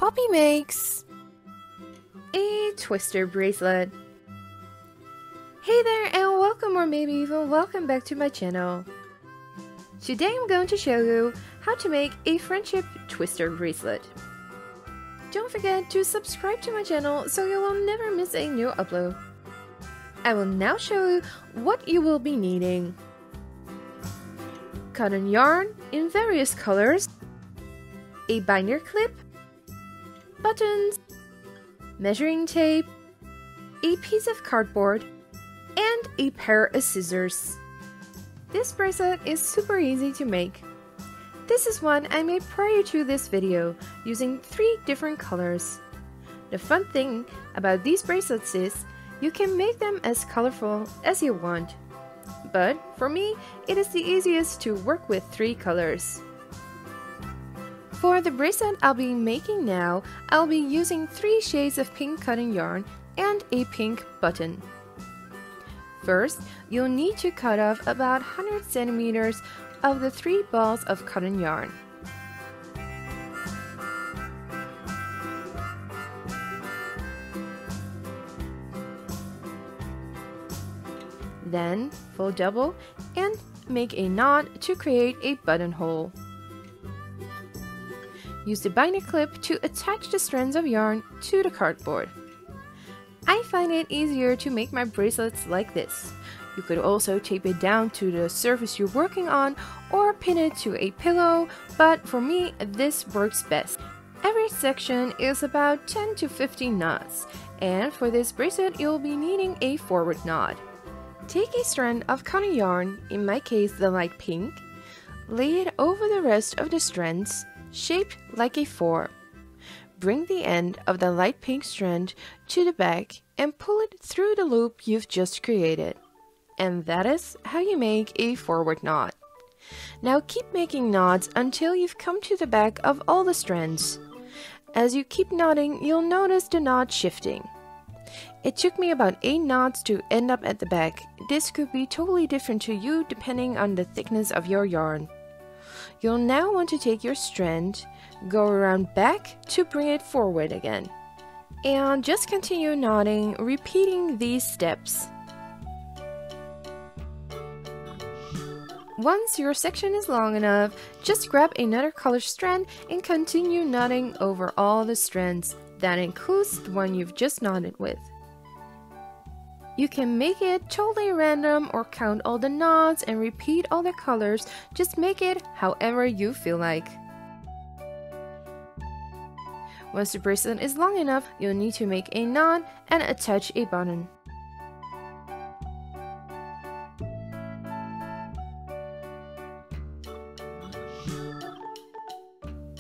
Poppy makes a twister bracelet. Hey there, and welcome, or maybe even welcome back to my channel. Today I'm going to show you how to make a friendship twister bracelet. Don't forget to subscribe to my channel so you will never miss a new upload. I will now show you what you will be needing. Cotton yarn in various colors, a binder clip, buttons, measuring tape, a piece of cardboard, and a pair of scissors. This bracelet is super easy to make. This is one I made prior to this video using 3 different colors. The fun thing about these bracelets is you can make them as colorful as you want. But for me, it is the easiest to work with 3 colors. For the bracelet I'll be making now, I'll be using 3 shades of pink cotton yarn and a pink button. First, you'll need to cut off about 100 centimeters of the 3 balls of cotton yarn. Then, fold double and make a knot to create a buttonhole. Use the binder clip to attach the strands of yarn to the cardboard. I find it easier to make my bracelets like this. You could also tape it down to the surface you're working on or pin it to a pillow, but for me, this works best. Every section is about 10 to 15 knots, and for this bracelet, you'll be needing a forward knot. Take a strand of cotton yarn, in my case the light pink, lay it over the rest of the strands, shaped like a 4. Bring the end of the light pink strand to the back and pull it through the loop you've just created. And that is how you make a forward knot. Now keep making knots until you've come to the back of all the strands. As you keep knotting, you'll notice the knot shifting. It took me about 8 knots to end up at the back. This could be totally different to you depending on the thickness of your yarn. You'll now want to take your strand, go around back to bring it forward again. And just continue knotting, repeating these steps. Once your section is long enough, just grab another color strand and continue knotting over all the strands. That includes the one you've just knotted with. You can make it totally random or count all the knots and repeat all the colors. Just make it however you feel like. Once the bracelet is long enough, you'll need to make a knot and attach a button.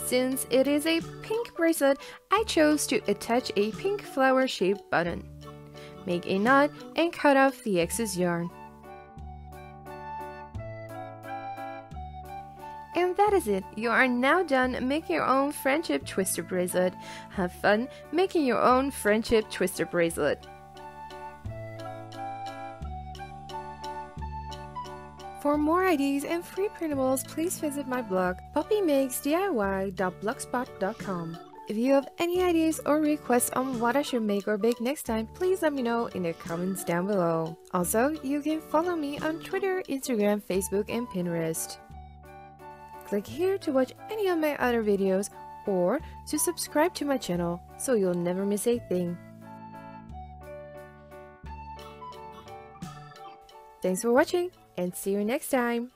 Since it is a pink bracelet, I chose to attach a pink flower-shaped button. Make a knot and cut off the excess yarn. And that is it. You are now done making your own friendship twister bracelet. Have fun making your own friendship twister bracelet. For more ideas and free printables, please visit my blog poppymakesdiy.blogspot.com. If you have any ideas or requests on what I should make or bake next time, please let me know in the comments down below. Also, you can follow me on Twitter, Instagram, Facebook, and Pinterest. Click here to watch any of my other videos or to subscribe to my channel so you'll never miss a thing. Thanks for watching and see you next time!